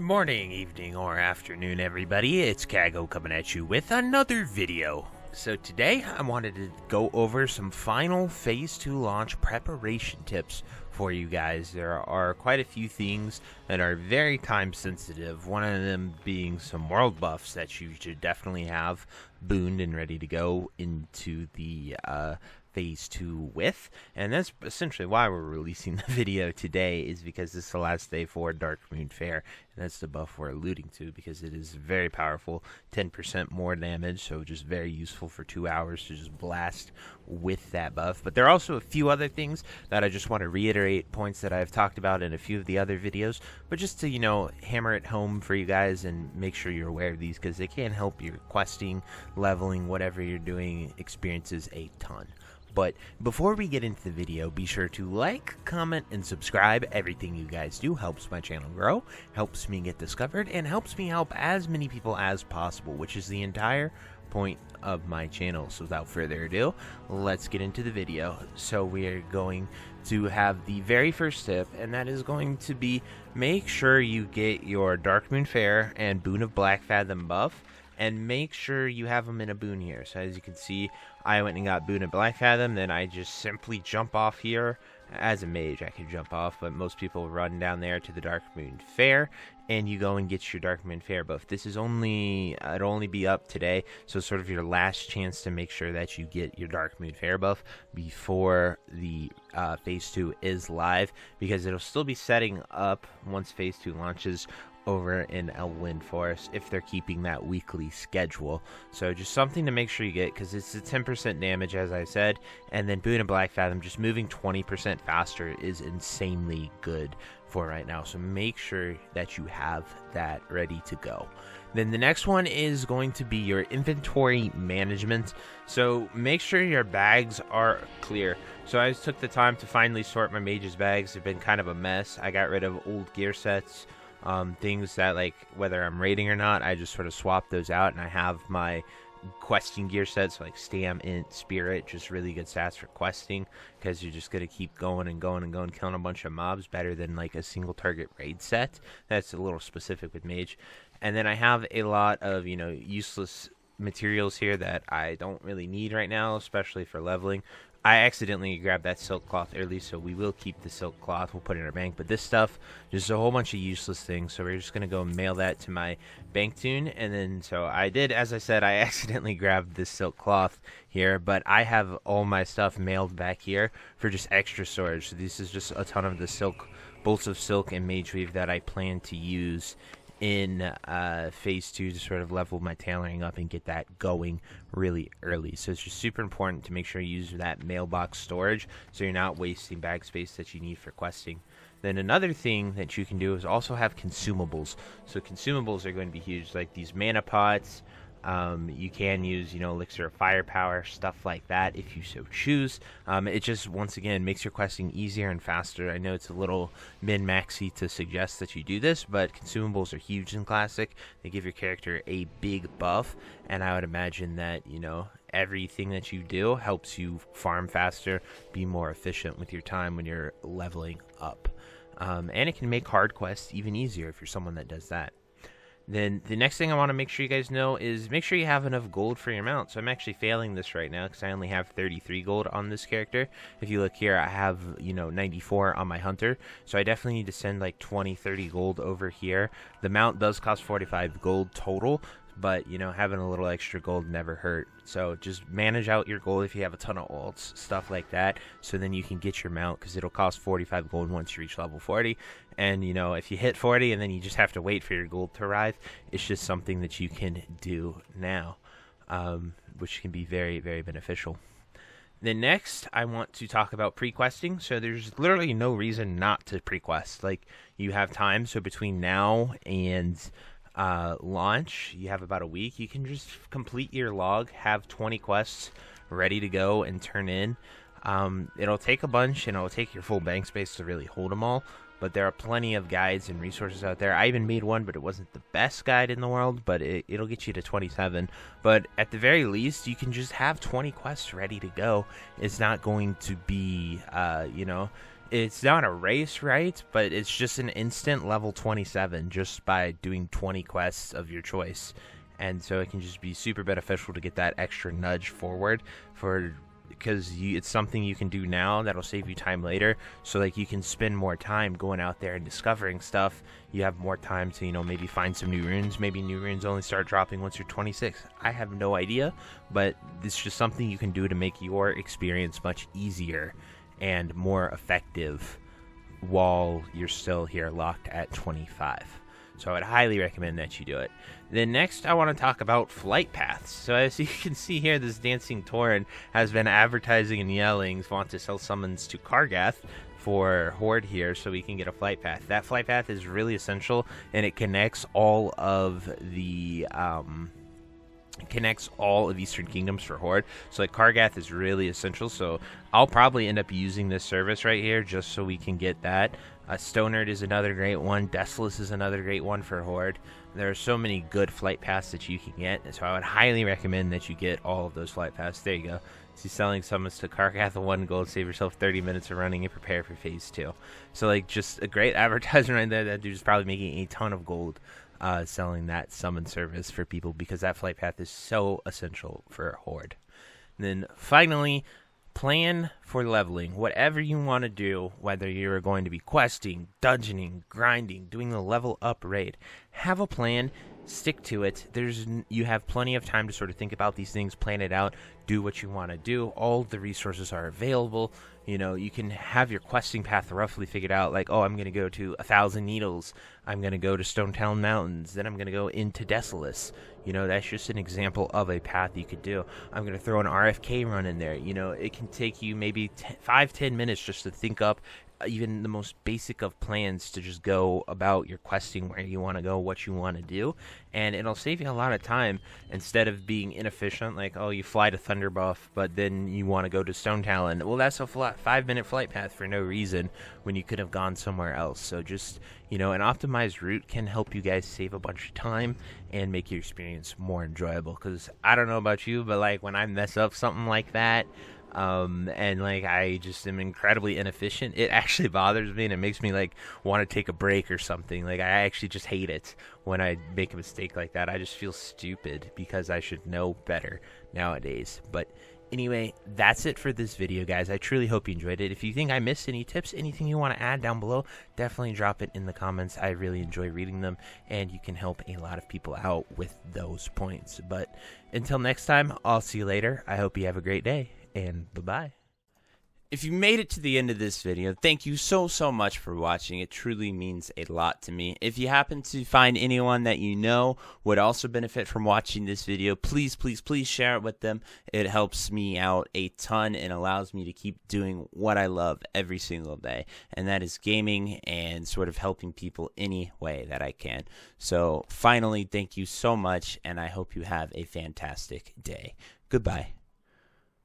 morning, evening, or afternoon, everybody. It's Kaghoe coming at you with another video. So today, I wanted to go over some final Phase 2 launch preparation tips for you guys. There are quite a few things that are very time sensitive, one of them being some world buffs that you should definitely have booned and ready to go into the Phase 2 with, and that's essentially why we're releasing the video today, is because this is the last day for Dark Moon Fair, and that's the buff we're alluding to because it is very powerful, 10% more damage, so just very useful for 2 hours to just blast with that buff. But there are also a few other things that I just want to reiterate, points that I've talked about in a few of the other videos, but just to, hammer it home for you guys and make sure you're aware of these, because they can help your questing, leveling, whatever you're doing, experiences a ton. But before we get into the video, be sure to like, comment, and subscribe. Everything you guys do helps my channel grow, helps me get discovered, and helps me help as many people as possible, which is the entire point of my channel. So without further ado, let's get into the video. So we are going to have the very first tip, and that is going to be make sure you get your Dark Moon Fair and Boon of Black Fathom buff, and make sure you have them in a boon here. So as you can see, I went and got Boon of Black Fathom, then I just simply jump off here. As a mage, I can jump off, but most people run down there to the Dark Moon Fair, and you go and get your Dark Moon Fair buff. This is it'll only be up today, so sort of your last chance to make sure that you get your Dark Moon Fair buff before the Phase 2 is live, because it'll still be setting up once Phase 2 launches over in Elwynn Forest if they're keeping that weekly schedule. So just something to make sure you get, because it's a 10% damage, as I said, and then Boon of Black Fathom, just moving 20% faster is insanely good for right now. So make sure that you have that ready to go. Then the next one is going to be your inventory management. So make sure your bags are clear. So I took the time to finally sort my mage's bags. They've been kind of a mess. I got rid of old gear sets, things that, like, whether I'm raiding or not, I just sort of swap those out, and I have my questing gear sets like Stam, Int, Spirit, just really good stats for questing, because you're just going to keep going and going and going, killing a bunch of mobs, better than like a single target raid set. That's a little specific with mage. And then I have a lot of, useless materials here that I don't really need right now, especially for leveling. I accidentally grabbed that silk cloth early, so we will keep the silk cloth. We'll put it in our bank. But this stuff, just a whole bunch of useless things. So we're just going to go mail that to my bank tune. And then, so I did, as I said, I accidentally grabbed this silk cloth here. But I have all my stuff mailed back here for just extra storage. So this is just a ton of the silk, bolts of silk and mage weave that I plan to use in Phase 2 to sort of level my tailoring up and get that going really early. So it's just super important to make sure you use that mailbox storage so you're not wasting bag space that you need for questing. Then another thing that you can do is also have consumables. So consumables are going to be huge, like these mana pots. You can use, elixir of firepower, stuff like that if you so choose. It just, once again, makes your questing easier and faster. I know it's a little min-maxy to suggest that you do this, but consumables are huge in Classic. They give your character a big buff, and I would imagine that, everything that you do helps you farm faster, be more efficient with your time when you're leveling up. And it can make hard quests even easier if you're someone that does that. Then the next thing I want to make sure you guys know is make sure you have enough gold for your mount. So I'm actually failing this right now because I only have 33 gold on this character. If you look here, I have, 94 on my hunter. So I definitely need to send like 20, 30 gold over here. The mount does cost 45 gold total, but, having a little extra gold never hurt. So just manage out your gold if you have a ton of ults, stuff like that, so then you can get your mount, because it'll cost 45 gold once you reach level 40. And, if you hit 40 and then you just have to wait for your gold to arrive, it's just something that you can do now, which can be very, very beneficial. Then next, I want to talk about pre-questing. So there's literally no reason not to pre-quest. Like, you have time, so between now and launch, you have about a week. You can just complete your log, have 20 quests ready to go and turn in. It'll take a bunch, and it'll take your full bank space to really hold them all, but there are plenty of guides and resources out there. I even made one, but it wasn't the best guide in the world, but it'll get you to 27. But at the very least, you can just have 20 quests ready to go. It's not going to be, it's not a race, right? But it's just an instant level 27 just by doing 20 quests of your choice. And so it can just be super beneficial to get that extra nudge forward because it's something you can do now that'll save you time later. So like you can spend more time going out there and discovering stuff. You have more time to, maybe find some new runes. Maybe new runes only start dropping once you're 26. I have no idea, but it's just something you can do to make your experience much easier and more effective while you're still here locked at 25. So I would highly recommend that you do it. Then next, I want to talk about flight paths. So as you can see here, this dancing Tauren has been advertising and yelling, want to sell summons to Kaghoe for Horde here so we can get a flight path. That flight path is really essential, and it connects all of the Eastern Kingdoms for Horde. So like Kaghoe is really essential, so I'll probably end up using this service right here just so we can get that. Stonard is another great one. Desolus is another great one for Horde. There are so many good flight paths that you can get, so I would highly recommend that you get all of those flight paths. There you go. So selling summons to Kaghoe 1 gold, save yourself 30 minutes of running and prepare for phase 2. So like just a great advertisement right there. That dude's probably making a ton of gold selling that summon service for people because that flight path is so essential for Horde. And then finally, plan for leveling. Whatever you want to do, whether you're going to be questing, dungeoning, grinding, doing the level up raid, have a plan, stick to it. You have plenty of time to sort of think about these things, plan it out, do what you want to do. All the resources are available. You can have your questing path roughly figured out, like, oh, I'm going to go to 1,000 Needles, I'm going to go to Stonetown Mountains, then I'm going to go into Desolus. That's just an example of a path you could do. I'm going to throw an RFK run in there. It can take you maybe 5-10 minutes just to think up even the most basic of plans to just go about your questing, where you want to go, what you want to do, and it'll save you a lot of time instead of being inefficient, like, oh, you fly to Thunderbuff, but then you want to go to Stone Talon. Well, that's a 5-minute flight path for no reason when you could have gone somewhere else. So just, an optimized route can help you guys save a bunch of time and make your experience more enjoyable, because I don't know about you, but like when I mess up something like that, and like I just am incredibly inefficient, it actually bothers me and it makes me like want to take a break or something. Like I actually just hate it when I make a mistake like that. I just feel stupid because I should know better nowadays. But anyway, that's it for this video, guys. I truly hope you enjoyed it. If you think I missed any tips, anything you want to add down below, definitely drop it in the comments. I really enjoy reading them, and you can help a lot of people out with those points. But until next time, I'll see you later. I hope you have a great day, and bye-bye. If you made it to the end of this video, thank you so much for watching. It truly means a lot to me. If you happen to find anyone that you know would also benefit from watching this video, please share it with them. It helps me out a ton and allows me to keep doing what I love every single day, and that is gaming and sort of helping people any way that I can. So finally, thank you so much, and I hope you have a fantastic day. Goodbye.